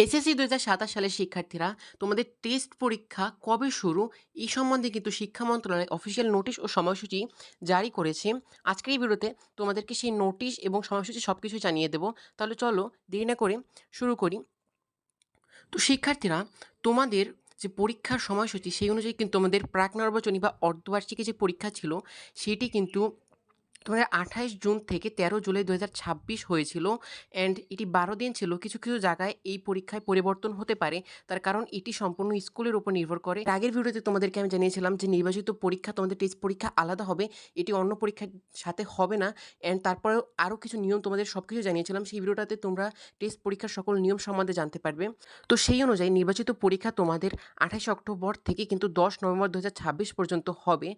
SSC ২০২৭ সালের শিক্ষার্থীরা তোমাদের টেস্ট পরীক্ষা কবে শুরু এই সম্বন্ধে কিন্তু শিক্ষা মন্ত্রণালয় অফিসিয়াল নোটিশ ও সময়সূচি জারি করেছে। আজকের এই ভিডিওতে তোমাদেরকে সেই নোটিশ এবং সময়সূচি সবকিছু জানিয়ে দেব। তাহলে চলো দেরি না করে শুরু করি। তো শিক্ষার্থীরা, তোমাদের যে পরীক্ষার সময়সূচি সেই অনুযায়ী কিন্তু তোমাদের প্রাক নির্বাচনী বা অর্ধবার্ষিকী যে পরীক্ষা ছিল সেটি কিন্তু তোমাদের ২৮ জুন থেকে ১৩ জুলাই ২০২৬ হয়েছিল। অ্যান্ড এটি ১২ দিন ছিল। কিছু কিছু জায়গায় এই পরীক্ষায় পরিবর্তন হতে পারে, তার কারণ এটি সম্পূর্ণ স্কুলের উপর নির্ভর করে। আগের ভিডিওতে তোমাদেরকে আমি জানিয়েছিলাম যে নির্বাচিত পরীক্ষা, তোমাদের টেস্ট পরীক্ষা আলাদা হবে, এটি অন্য পরীক্ষার সাথে হবে না। অ্যান্ড তারপরেও আরও কিছু নিয়ম তোমাদের সব কিছু জানিয়েছিলাম। সেই ভিডিওটাতে তোমরা টেস্ট পরীক্ষার সকল নিয়ম সম্বন্ধে জানতে পারবে। তো সেই অনুযায়ী নির্বাচিত পরীক্ষা তোমাদের ২৮ অক্টোবর থেকে কিন্তু ১০ নভেম্বর ২০২৬ পর্যন্ত হবে,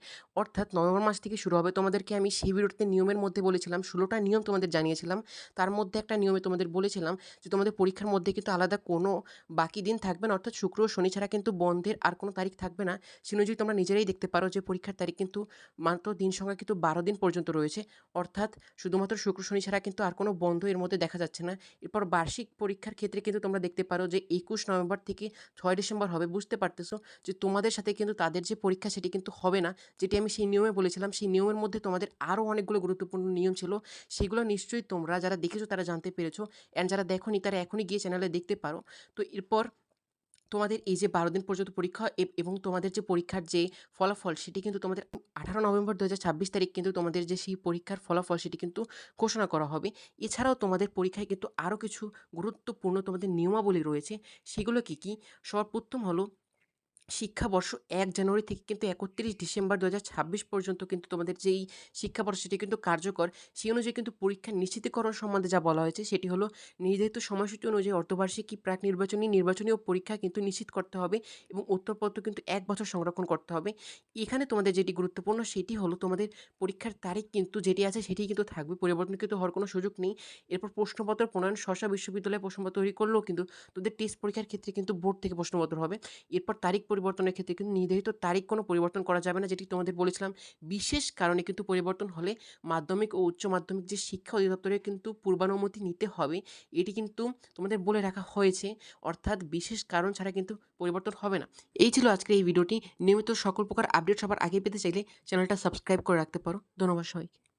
অর্থাৎ নভেম্বর মাস থেকে শুরু হবে। তোমাদেরকে আমি সেই ভিডিওতে নিয়মের মধ্যে বলেছিলাম ১৬টা নিয়ম তোমাদের জানিয়েছিলাম। তার মধ্যে একটা নিয়মে তোমাদের বলেছিলাম যে তোমাদের পরীক্ষার মধ্যে কিন্তু আলাদা কোনো বাকি দিন থাকবে না, অর্থাৎ শুক্র ও শনি ছাড়া কিন্তু বন্ধের আর কোনো তারিখ থাকবে না। সে অনুযায়ী তোমরা নিজেরাই দেখতে পারো যে পরীক্ষার তারিখ কিন্তু মাত্র দিন সংখ্যা কিন্তু ১২ দিন পর্যন্ত রয়েছে, অর্থাৎ শুধুমাত্র শুক্র শনি ছাড়া কিন্তু আর কোনো বন্ধ এর মধ্যে দেখা যাচ্ছে না। এরপর বার্ষিক পরীক্ষার ক্ষেত্রে কিন্তু তোমরা দেখতে পারো যে ২১ নভেম্বর থেকে ৬ ডিসেম্বর হবে। বুঝতে পারতেছো যে তোমাদের সাথে কিন্তু তাদের যে পরীক্ষা সেটি কিন্তু হবে না, যেটি আমি সেই নিয়মে বলেছিলাম। সেই নিয়মের মধ্যে তোমাদের আরও অনেকগুলো গুরুত্বপূর্ণ নিয়ম ছিল, সেগুলো নিশ্চয়ই তোমরা যারা দেখেছো তারা জানতে পেরেছো, অ্যান্ড যারা দেখোনি তারা এখনই গিয়ে চ্যানেলে দেখতে পারো। তো এরপর তোমাদের এই যে ১২ দিন পর্যন্ত পরীক্ষা এবং তোমাদের যে পরীক্ষার যে ফলাফল সেটি কিন্তু তোমাদের ১৮ নভেম্বর ২০২৬ তারিখ কিন্তু তোমাদের যে সেই পরীক্ষার ফলাফল সেটি কিন্তু ঘোষণা করা হবে। এছাড়াও তোমাদের পরীক্ষায় কিন্তু আরও কিছু গুরুত্বপূর্ণ তোমাদের নিয়মাবলী রয়েছে। সেগুলো কী কী? সর্বপ্রথম হলো, শিক্ষাবর্ষ ১ জানুয়ারি থেকে কিন্তু ৩১ ডিসেম্বর ২০২৬ পর্যন্ত কিন্তু তোমাদের যেই শিক্ষাবর্ষ সেটি কিন্তু কার্যকর। সেই অনুযায়ী কিন্তু পরীক্ষার নিশ্চিতকরণ সম্বন্ধে যা বলা হয়েছে সেটি হলো, নির্ধারিত সময়সূচি অনুযায়ী অর্ধবার্ষিকী, প্রাক নির্বাচনী ও পরীক্ষা কিন্তু নিশ্চিত করতে হবে এবং উত্তরপত্র কিন্তু ১ বছর সংরক্ষণ করতে হবে। এখানে তোমাদের যেটি গুরুত্বপূর্ণ সেটি হলো, তোমাদের পরীক্ষার তারিখ কিন্তু যেটি আছে সেটিই কিন্তু থাকবে, পরিবর্তন কিন্তু হওয়ার কোনো সুযোগ নেই। এরপর প্রশ্নপত্র প্রণয়ন, বিশ্ববিদ্যালয়ে প্রশ্নপত্র তৈরি করলেও কিন্তু তোদের টেস্ট পরীক্ষার ক্ষেত্রে কিন্তু বোর্ড থেকে প্রশ্নপত্র হবে। এরপর তারিখ পরিবর্তনের ক্ষেত্রে কিন্তু নির্ধারিত তারিখ কোনো পরিবর্তন করা যাবে না, যেটি তোমাদের বলেছিলাম। বিশেষ কারণে কিন্তু পরিবর্তন হলে মাধ্যমিক ও উচ্চ মাধ্যমিক যে শিক্ষা অধিদপ্তরের কিন্তু পূর্বানুমতি নিতে হবে, এটি কিন্তু তোমাদের বলে রাখা হয়েছে। অর্থাৎ বিশেষ কারণ ছাড়া কিন্তু পরিবর্তন হবে না। এই ছিল আজকের এই ভিডিওটি। নিয়মিত সকল প্রকার আপডেট সবার আগে পেতে চাইলে চ্যানেলটা সাবস্ক্রাইব করে রাখতে পারো। ধন্যবাদ সবাইকে।